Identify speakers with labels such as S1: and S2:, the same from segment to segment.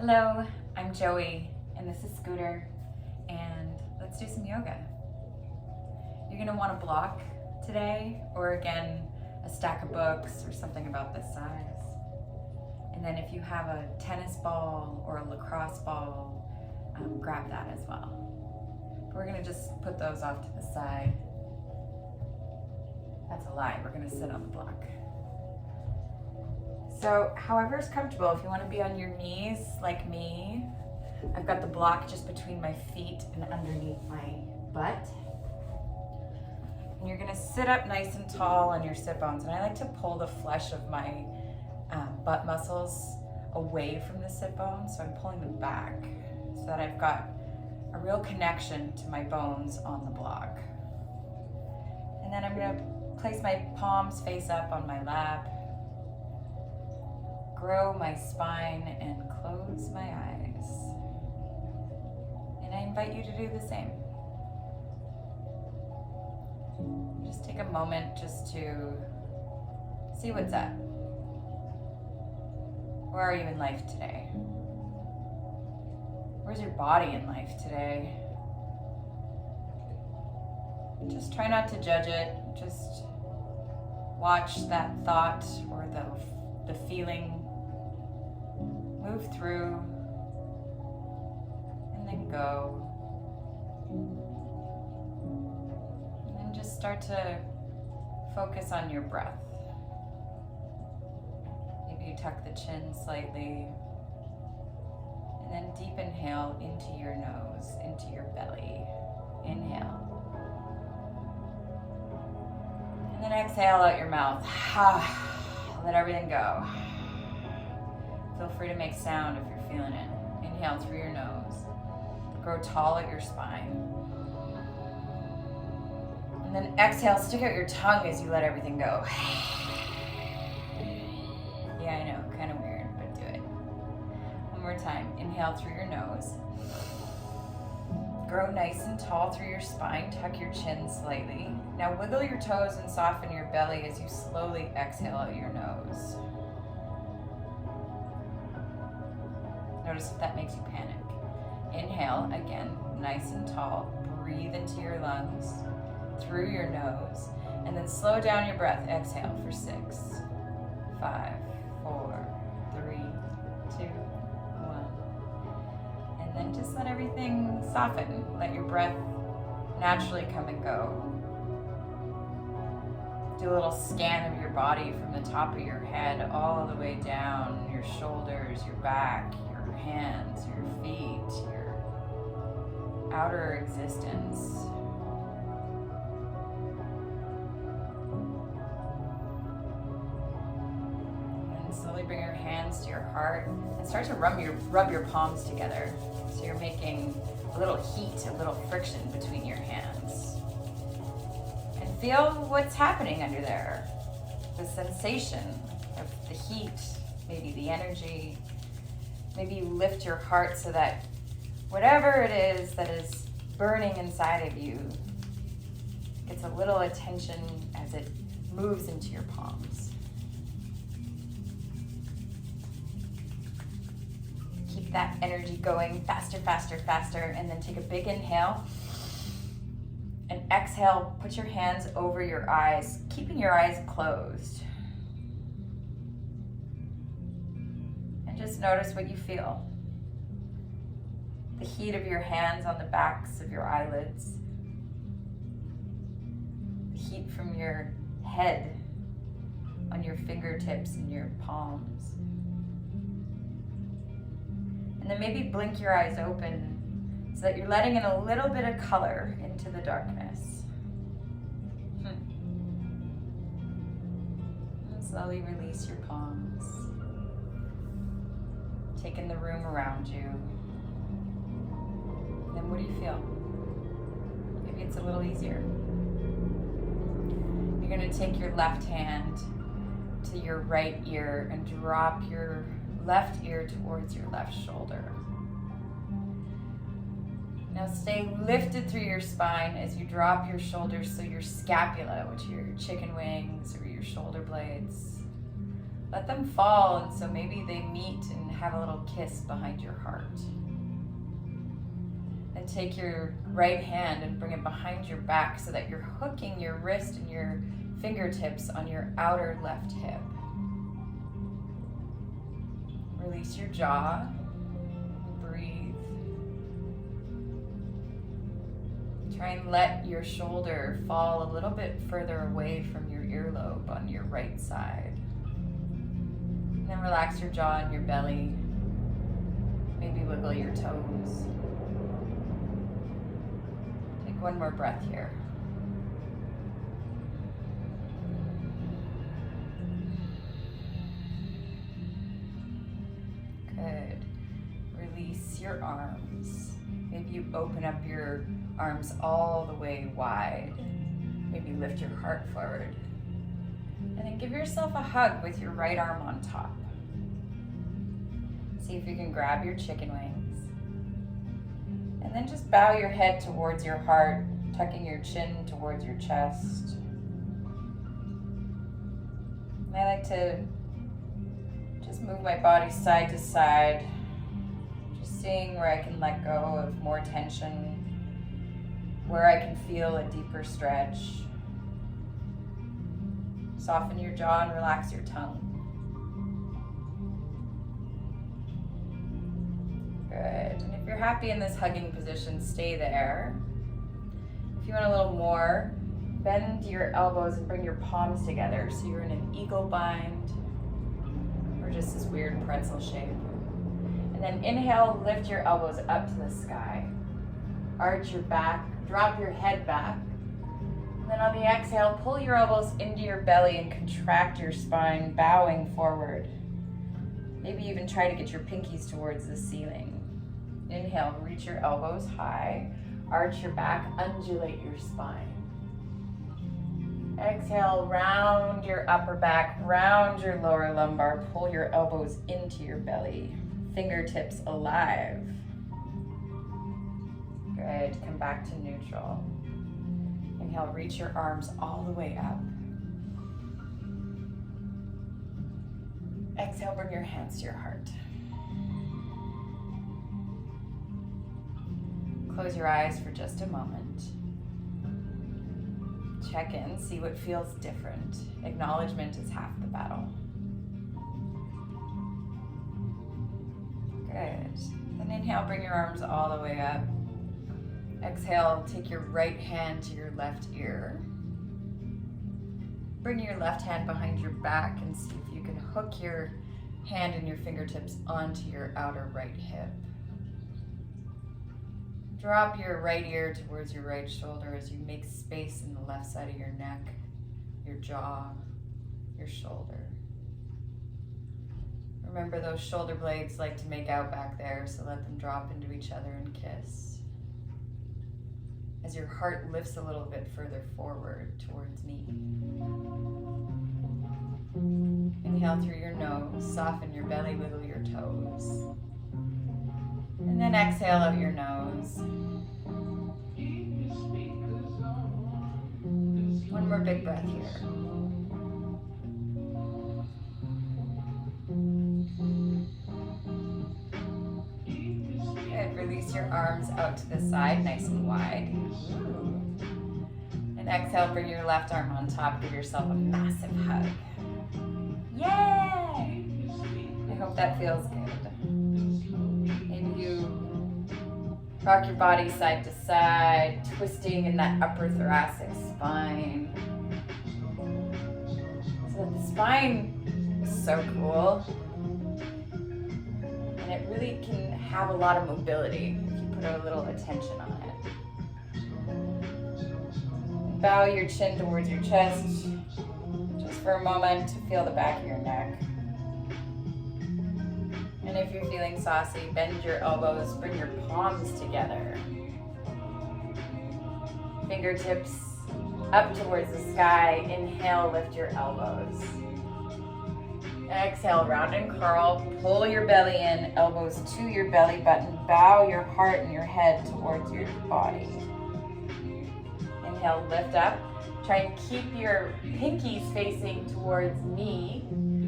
S1: Hello, I'm Joey, and this is Scooter, and let's do some yoga. You're gonna want a block today, or again, a stack of books or something about this size. And then if you have a tennis ball or a lacrosse ball, grab that as well. But we're gonna just put those off to the side. That's a lie, we're gonna sit on the block. So however is comfortable, if you want to be on your knees like me, I've got the block just between my feet and underneath my butt. And you're going to sit up nice and tall on your sit bones. And I like to pull the flesh of my butt muscles away from the sit bones. So I'm pulling them back so that I've got a real connection to my bones on the block. And then I'm going to place my palms face up on my lap. Grow my spine and close my eyes. And I invite you to do the same. Just take a moment just to see what's up. Where are you in life today? Where's your body in life today? Just try not to judge it. Just watch that thought or the feeling move through and then go. And then just start to focus on your breath. Maybe you tuck the chin slightly. And then deep inhale into your nose, into your belly. Inhale. And then exhale out your mouth. Let everything go. Feel free to make sound if you're feeling it. Inhale through your nose. Grow tall at your spine. And then exhale, stick out your tongue as you let everything go. Yeah, I know, kind of weird, but do it. One more time. Inhale through your nose. Grow nice and tall through your spine. Tuck your chin slightly. Now wiggle your toes and soften your belly as you slowly exhale out your nose. Notice if that makes you panic. Inhale, again, nice and tall. Breathe into your lungs, through your nose, and then slow down your breath. Exhale for 6, 5, 4, 3, 2, 1. And then just let everything soften. Let your breath naturally come and go. Do a little scan of your body from the top of your head all the way down, your shoulders, your back, your hands, your feet, your outer existence. And slowly bring your hands to your heart and start to rub your palms together. So you're making a little heat, a little friction between your hands. And feel what's happening under there. The sensation of the heat, maybe the energy. Maybe you lift your heart so that whatever it is that is burning inside of you gets a little attention as it moves into your palms. Keep that energy going faster, faster, faster, and then take a big inhale. And exhale, put your hands over your eyes, keeping your eyes closed. Just notice what you feel. The heat of your hands on the backs of your eyelids. The heat from your head on your fingertips and your palms. And then maybe blink your eyes open so that you're letting in a little bit of color into the darkness. And slowly release your palms. Take in the room around you. And then what do you feel? Maybe it's a little easier. You're going to take your left hand to your right ear and drop your left ear towards your left shoulder. Now stay lifted through your spine as you drop your shoulders so your scapula, which are your chicken wings or your shoulder blades, let them fall, and so maybe they meet and have a little kiss behind your heart. And take your right hand and bring it behind your back so that you're hooking your wrist and your fingertips on your outer left hip. Release your jaw. Breathe. Try and let your shoulder fall a little bit further away from your earlobe on your right side. And then relax your jaw and your belly. Maybe wiggle your toes. Take one more breath here. Good. Release your arms. Maybe you open up your arms all the way wide. Maybe lift your heart forward. And then give yourself a hug with your right arm on top. See if you can grab your chicken wings. And then just bow your head towards your heart, tucking your chin towards your chest. And I like to just move my body side to side, just seeing where I can let go of more tension, where I can feel a deeper stretch. Soften your jaw and relax your tongue. Good. And if you're happy in this hugging position, stay there. If you want a little more, bend your elbows and bring your palms together so you're in an eagle bind, or just this weird pretzel shape. And then inhale, lift your elbows up to the sky. Arch your back, drop your head back. And then on the exhale, pull your elbows into your belly and contract your spine, bowing forward. Maybe even try to get your pinkies towards the ceiling. Inhale, reach your elbows high, arch your back, undulate your spine. Exhale, round your upper back, round your lower lumbar, pull your elbows into your belly, fingertips alive. Good, come back to neutral. Inhale, reach your arms all the way up. Exhale, bring your hands to your heart. Close your eyes for just a moment. Check in, see what feels different. Acknowledgement is half the battle. Good. Then inhale, bring your arms all the way up. Exhale, take your right hand to your left ear. Bring your left hand behind your back and see if you can hook your hand and your fingertips onto your outer right hip. Drop your right ear towards your right shoulder as you make space in the left side of your neck, your jaw, your shoulder. Remember, those shoulder blades like to make out back there, so let them drop into each other and kiss. As your heart lifts a little bit further forward towards me. Inhale through your nose, soften your belly, wiggle your toes. And then exhale out your nose. One more big breath here. Good. Release your arms out to the side, nice and wide. And exhale, bring your left arm on top. Give yourself a massive hug. Yay! I hope that feels good. Maybe you rock your body side to side, twisting in that upper thoracic spine. So the spine is so cool. And it really can have a lot of mobility if you put a little attention on it. Bow your chin towards your chest, just for a moment to feel the back of your neck. And if you're feeling saucy, bend your elbows, bring your palms together. Fingertips up towards the sky. Inhale, lift your elbows. Exhale, round and curl. Pull your belly in, elbows to your belly button. Bow your heart and your head towards your body. Inhale, lift up. Try and keep your pinkies facing towards me.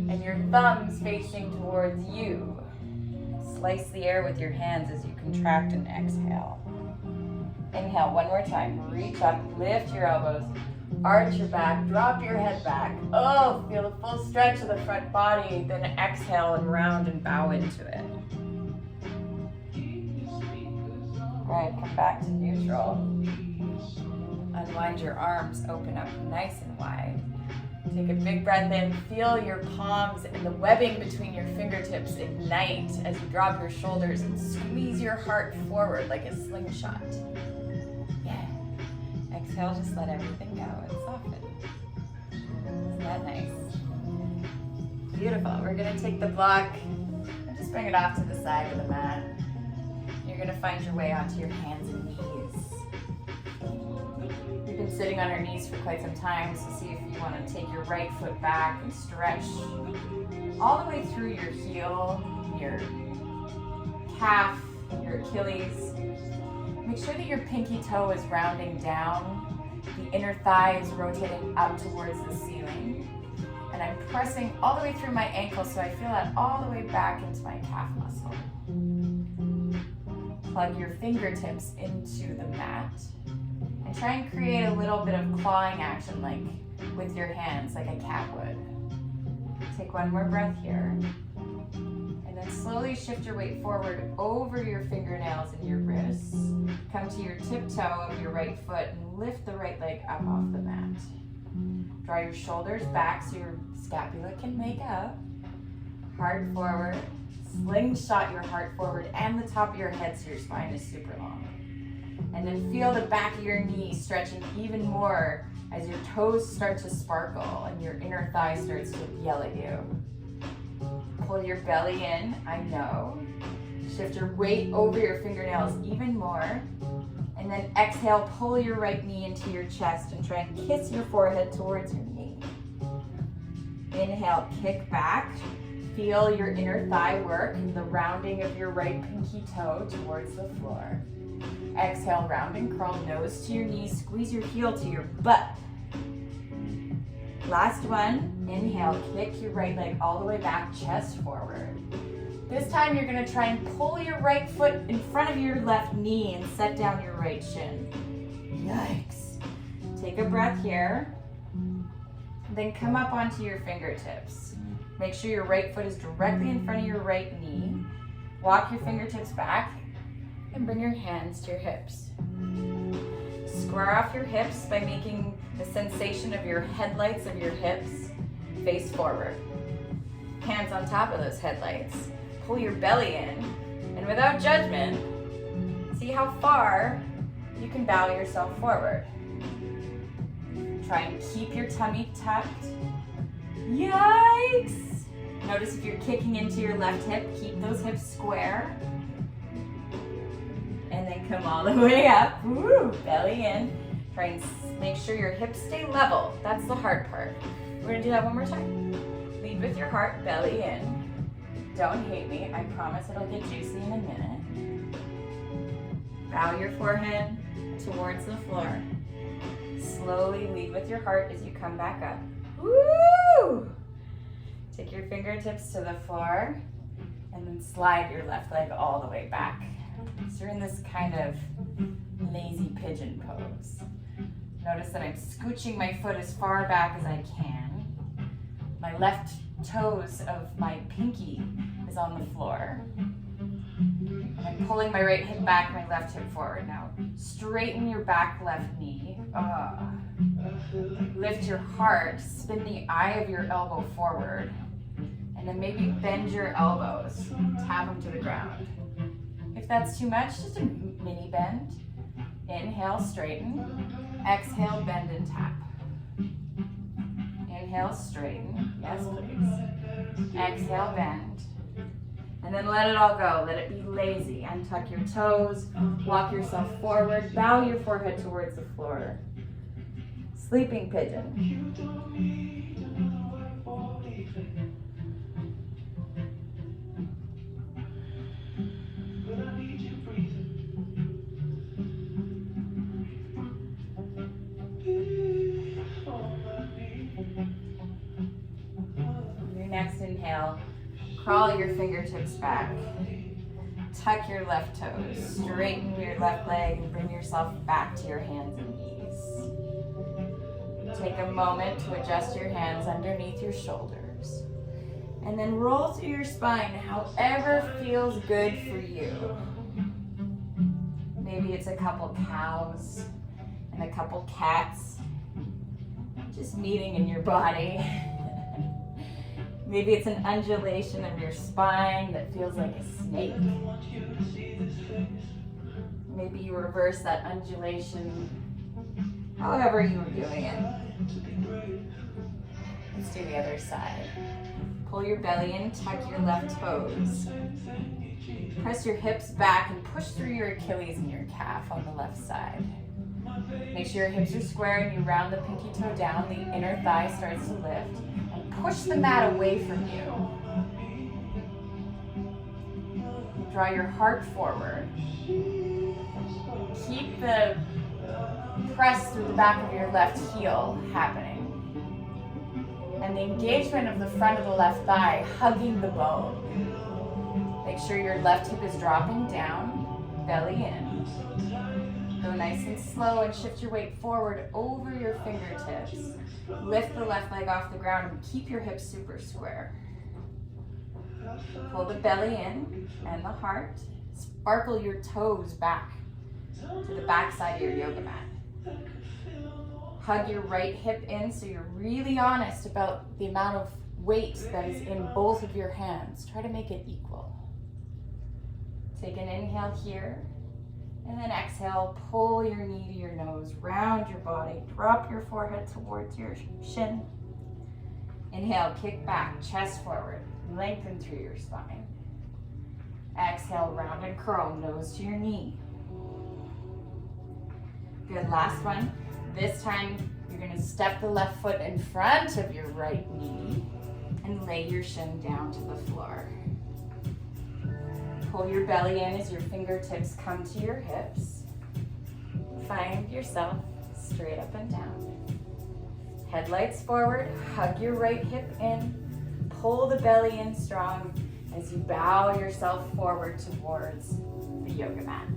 S1: and your thumbs facing towards you. Slice the air with your hands as you contract and exhale. Inhale one more time. Reach up, lift your elbows, arch your back, drop your head back. Oh, feel the full stretch of the front body. Then exhale and round and bow into it. All right, come back to neutral. Unwind your arms, open up nice and wide. Take a big breath in, feel your palms and the webbing between your fingertips ignite as you drop your shoulders and squeeze your heart forward like a slingshot. Yeah. Exhale, just let everything go and soften. Isn't that nice? Beautiful. We're gonna take the block and just bring it off to the side of the mat. You're gonna find your way onto your hands and knees. We've been sitting on our knees for quite some time, so see if you want to take your right foot back and stretch all the way through your heel, your calf, your Achilles. Make sure that your pinky toe is rounding down, the inner thigh is rotating up towards the ceiling, and I'm pressing all the way through my ankle so I feel that all the way back into my calf muscle. Plug your fingertips into the mat. And try and create a little bit of clawing action like with your hands, like a cat would. Take one more breath here. And then slowly shift your weight forward over your fingernails and your wrists. Come to your tiptoe of your right foot and lift the right leg up off the mat. Draw your shoulders back so your scapula can make up. Heart forward. Slingshot your heart forward and the top of your head so your spine is super long. And then feel the back of your knee stretching even more as your toes start to sparkle and your inner thigh starts to yell at you. Pull your belly in, I know. Shift your weight over your fingernails even more. And then exhale, pull your right knee into your chest and try and kiss your forehead towards your knee. Inhale, kick back. Feel your inner thigh work, the rounding of your right pinky toe towards the floor. Exhale, round and curl, nose to your knees, squeeze your heel to your butt. Last one, inhale, kick your right leg all the way back, chest forward. This time you're gonna try and pull your right foot in front of your left knee and set down your right shin. Yikes. Take a breath here. Then come up onto your fingertips. Make sure your right foot is directly in front of your right knee. Walk your fingertips back. And bring your hands to your hips. Square off your hips by making the sensation of your headlights of your hips face forward. Hands on top of those headlights. Pull your belly in, and without judgment, see how far you can bow yourself forward. Try and keep your tummy tucked. Yikes! Notice if you're kicking into your left hip, keep those hips square. And then come all the way up, woo, belly in. Try and make sure your hips stay level. That's the hard part. We're gonna do that one more time. Lead with your heart, belly in. Don't hate me, I promise it'll get juicy in a minute. Bow your forehead towards the floor. Slowly lead with your heart as you come back up. Woo! Take your fingertips to the floor and then slide your left leg all the way back. So you're in this kind of lazy pigeon pose. Notice that I'm scooching my foot as far back as I can. My left toes of my pinky is on the floor. I'm pulling my right hip back, my left hip forward. Now straighten your back left knee. Lift your heart, spin the eye of your elbow forward. And then maybe bend your elbows, tap them to the ground. If that's too much, just a mini bend. Inhale, straighten. Exhale, bend and tap. Inhale, straighten. Yes, please. Exhale, bend. And then let it all go. Let it be lazy. Untuck your toes. Walk yourself forward. Bow your forehead towards the floor. Sleeping pigeon. Your next Crawl your fingertips back. Tuck your left toes. Straighten your left leg and bring yourself back to your hands and knees. Take a moment to adjust your hands underneath your shoulders. And then roll through your spine however feels good for you. Maybe it's a couple cows and a couple cats just meeting in your body. Maybe it's an undulation of your spine that feels like a snake. Maybe you reverse that undulation however you were doing it. Let's do the other side. Pull your belly in, tuck your left toes. Press your hips back and push through your Achilles and your calf on the left side. Make sure your hips are square and you round the pinky toe down. The inner thigh starts to lift. And push the mat away from you. Draw your heart forward. Keep the press through the back of your left heel happening. And the engagement of the front of the left thigh hugging the bone. Make sure your left hip is dropping down, belly in. Go nice and slow and shift your weight forward over your fingertips. Lift the left leg off the ground and keep your hips super square. Pull the belly in and the heart. Sparkle your toes back to the back side of your yoga mat. Hug your right hip in so you're really honest about the amount of weight that is in both of your hands. Try to make it equal. Take an inhale here, and then exhale, pull your knee to your nose, round your body, drop your forehead towards your shin. Inhale, kick back, chest forward, lengthen through your spine. Exhale, round and curl, nose to your knee. Good, last one. This time, you're gonna step the left foot in front of your right knee and lay your shin down to the floor. Pull your belly in as your fingertips come to your hips. Find yourself straight up and down. Headlights forward, hug your right hip in, pull the belly in strong as you bow yourself forward towards the yoga mat.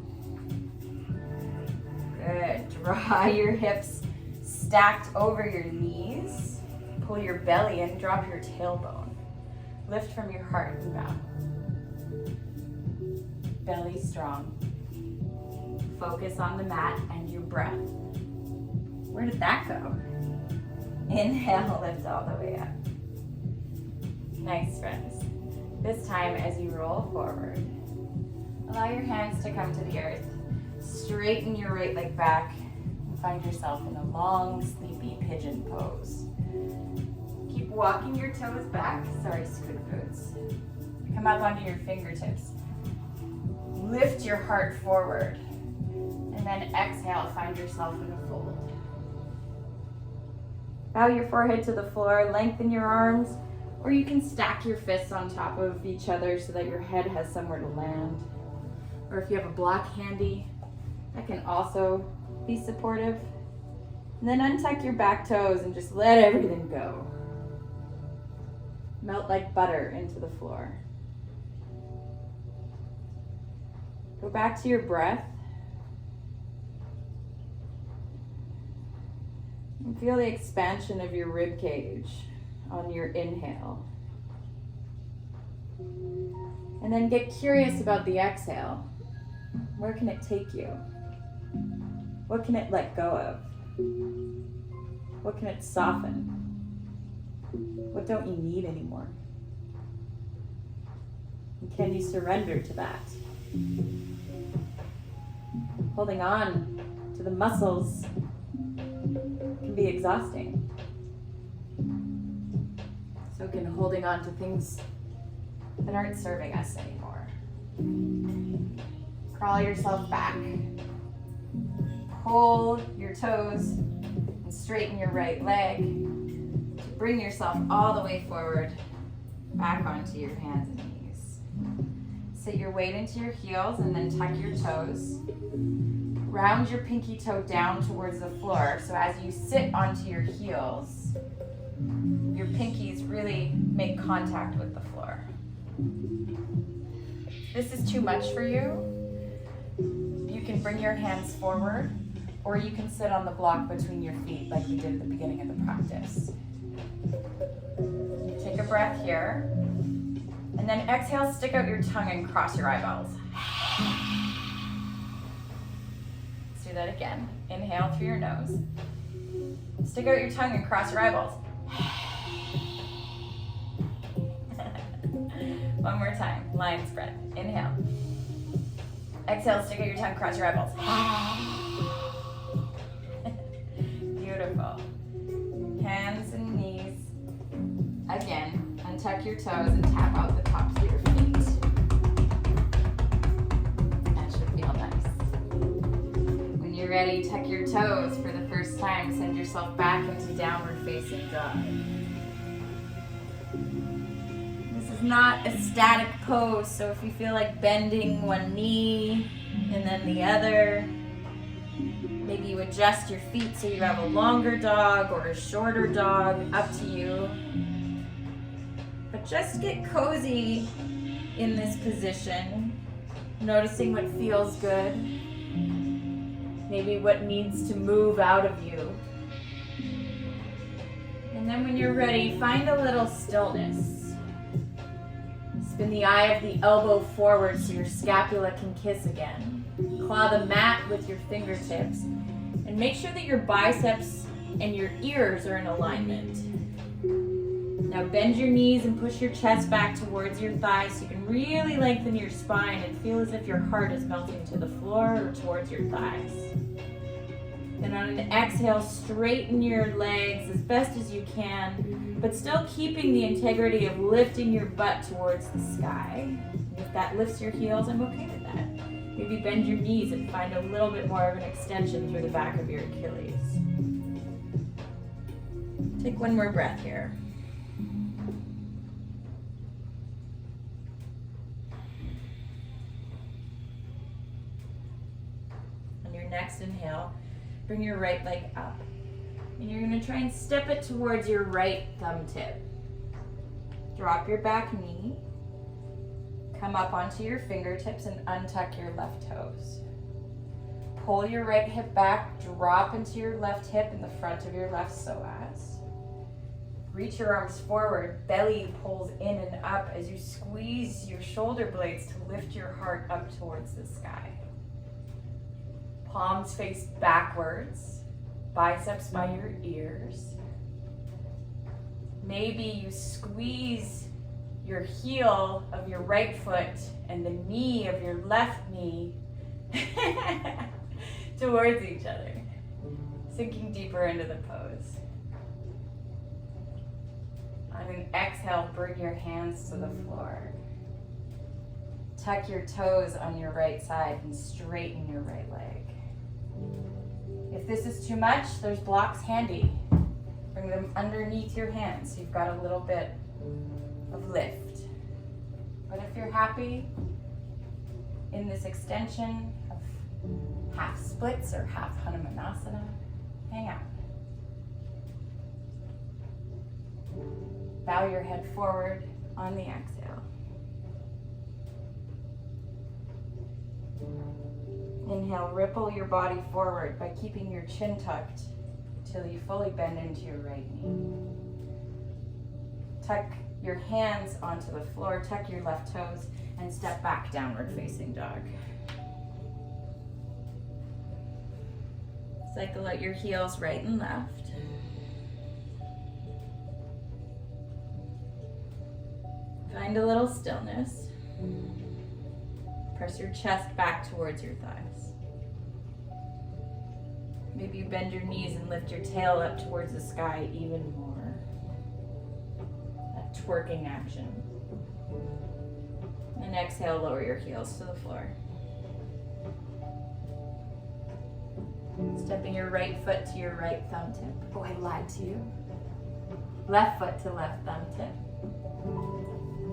S1: Good, draw your hips stacked over your knees. Pull your belly in, drop your tailbone. Lift from your heart and bow. Belly strong. Focus on the mat and your breath. Where did that go? Inhale, lift all the way up. Nice, friends. This time, as you roll forward, allow your hands to come to the earth. Straighten your right leg back and find yourself in a long, sleepy pigeon pose. Keep walking your toes back. Sorry, scoot boots. Come up onto your fingertips. Lift your heart forward. And then exhale, find yourself in a fold. Bow your forehead to the floor, lengthen your arms, or you can stack your fists on top of each other so that your head has somewhere to land. Or if you have a block handy, that can also be supportive. And then untuck your back toes and just let everything go. Melt like butter into the floor. Go back to your breath. And feel the expansion of your rib cage on your inhale. And then get curious about the exhale. Where can it take you? What can it let go of? What can it soften? What don't you need anymore? And can you surrender to that? Holding on to the muscles can be exhausting. So can holding on to things that aren't serving us anymore. Crawl yourself back. Pull your toes and straighten your right leg to bring yourself all the way forward, back onto your hands and knees. Sit your weight into your heels and then tuck your toes. Round your pinky toe down towards the floor, so as you sit onto your heels, your pinkies really make contact with the floor. If this is too much for you, you can bring your hands forward, or you can sit on the block between your feet like we did at the beginning of the practice. Take a breath here, and then exhale, stick out your tongue and cross your eyeballs. Let's do that again. Inhale through your nose. Stick out your tongue and cross your eyeballs. One more time, lion spread. Inhale. Exhale, stick out your tongue, cross your eyeballs. Beautiful. Hands and knees. Again, untuck your toes and tap out the tops of your feet. That should feel nice. When you're ready, tuck your toes for the first time. Send yourself back into downward facing dog. Not a static pose, so if you feel like bending one knee and then the other, maybe you adjust your feet so you have a longer dog or a shorter dog, up to you. But just get cozy in this position, noticing what feels good, maybe what needs to move out of you. And then when you're ready, find a little stillness. Spin the eye of the elbow forward so your scapula can kiss again. Claw the mat with your fingertips. And make sure that your biceps and your ears are in alignment. Now bend your knees and push your chest back towards your thighs so you can really lengthen your spine and feel as if your heart is melting to the floor or towards your thighs. Then on an exhale, straighten your legs as best as you can, but still keeping the integrity of lifting your butt towards the sky. If that lifts your heels, I'm okay with that. Maybe bend your knees and find a little bit more of an extension through the back of your Achilles. Take one more breath here. On your next inhale, bring your right leg up. And you're going to try and step it towards your right thumb tip. Drop your back knee. Come up onto your fingertips and untuck your left toes. Pull your right hip back, drop into your left hip in the front of your left psoas. Reach your arms forward, belly pulls in and up as you squeeze your shoulder blades to lift your heart up towards the sky. Palms face backwards, biceps by your ears. Maybe you squeeze your heel of your right foot and the knee of your left knee towards each other, sinking deeper into the pose. On an exhale, bring your hands to the floor. Tuck your toes on your right side and straighten your right leg. If this is too much, there's blocks handy. Bring them underneath your hands so you've got a little bit of lift. But if you're happy in this extension of half splits or half Hanumanasana, hang out. Bow your head forward on the exhale. Inhale, ripple your body forward by keeping your chin tucked until you fully bend into your right knee. Tuck your hands onto the floor, tuck your left toes, and step back, downward facing dog. Cycle out your heels right and left. Find a little stillness. Press your chest back towards your thighs. Maybe you bend your knees and lift your tail up towards the sky even more. That twerking action. And exhale, lower your heels to the floor. Stepping your right foot to your right thumb tip. Oh, I lied to you. Left foot to left thumb tip.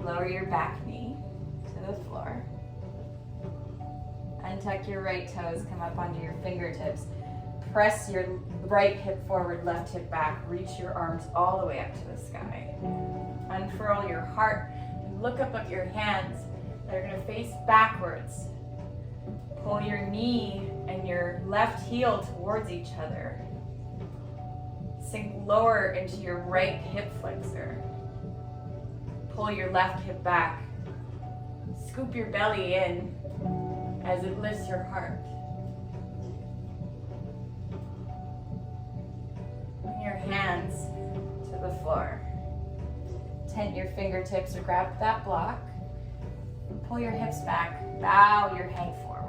S1: Lower your back knee to the floor. Untuck your right toes, come up onto your fingertips. Press your right hip forward, left hip back. Reach your arms all the way up to the sky. Unfurl your heart and look up of your hands that are gonna face backwards. Pull your knee and your left heel towards each other. Sink lower into your right hip flexor. Pull your left hip back. Scoop your belly in as it lifts your heart. Bring your hands to the floor. Tent your fingertips or grab that block. Pull your hips back. Bow your head forward.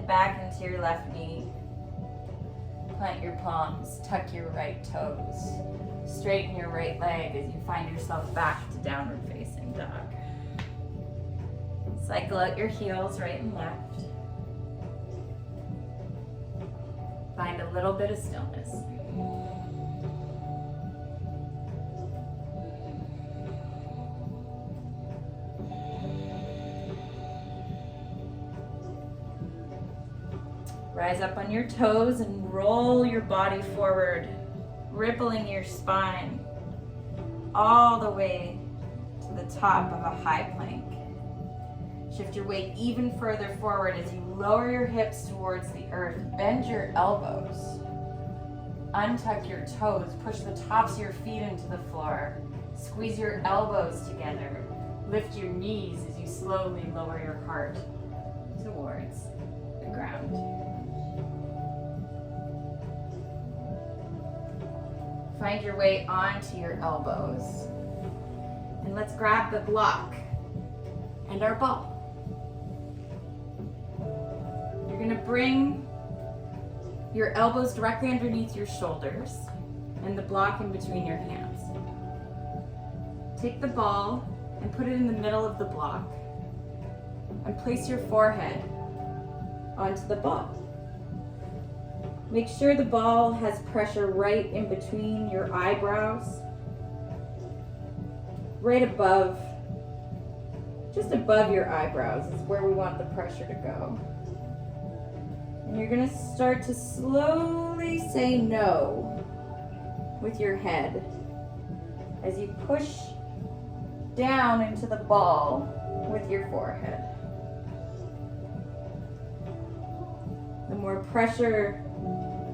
S1: Back into your left knee. Plant your palms, tuck your right toes. Straighten your right leg as you find yourself back to downward facing dog. Cycle out your heels right and left. Find a little bit of stillness. Rise up on your toes and roll your body forward, rippling your spine all the way to the top of a high plank. Shift your weight even further forward as you lower your hips towards the earth. Bend your elbows. Untuck your toes. Push the tops of your feet into the floor. Squeeze your elbows together. Lift your knees as you slowly lower your heart towards the ground. Find your way onto your elbows. And let's grab the block and our ball. You're going to bring your elbows directly underneath your shoulders and the block in between your hands. Take the ball and put it in the middle of the block and place your forehead onto the ball. Make sure the ball has pressure right in between your eyebrows, right above, just above your eyebrows is where we want the pressure to go. And you're going to start to slowly say no with your head as you push down into the ball with your forehead. The more pressure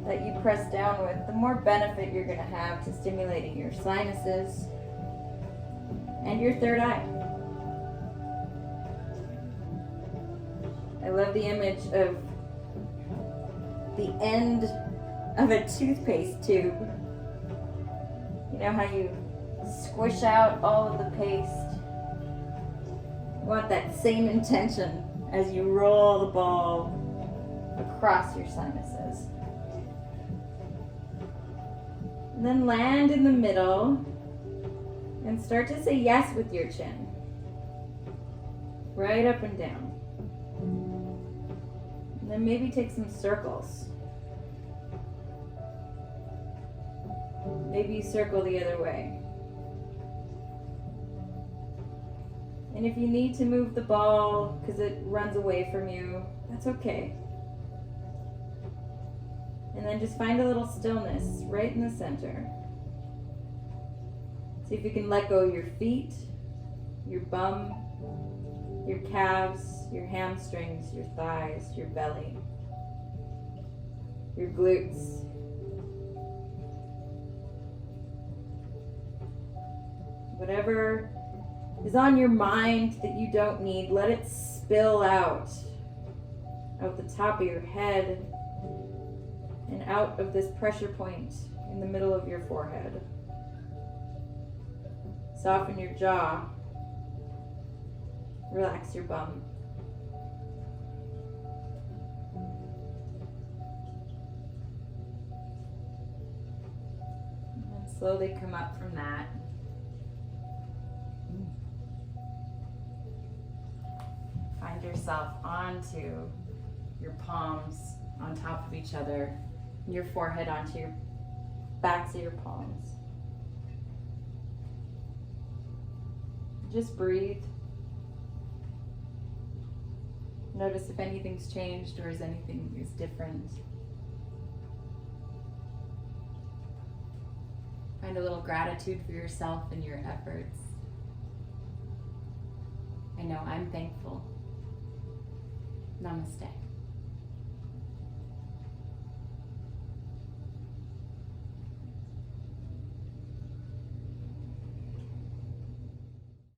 S1: that you press down with, the more benefit you're going to have to stimulating your sinuses and your third eye. I love the image of the end of a toothpaste tube. You know how you squish out all of the paste? You want that same intention as you roll the ball across your sinuses. And then land in the middle and start to say yes with your chin. Right up and down. And then maybe take some circles. Maybe you circle the other way. And if you need to move the ball because it runs away from you, that's okay. And then just find a little stillness right in the center. See if you can let go of your feet, your bum, your calves, your hamstrings, your thighs, your belly, your glutes. Whatever is on your mind that you don't need, let it spill out the top of your head and out of this pressure point in the middle of your forehead. Soften your jaw. Relax your bum. And slowly come up from that. Find yourself onto your palms on top of each other, and your forehead onto your backs of your palms. Just breathe. Notice if anything's changed or if anything is different. Find a little gratitude for yourself and your efforts. I know I'm thankful. Namaste.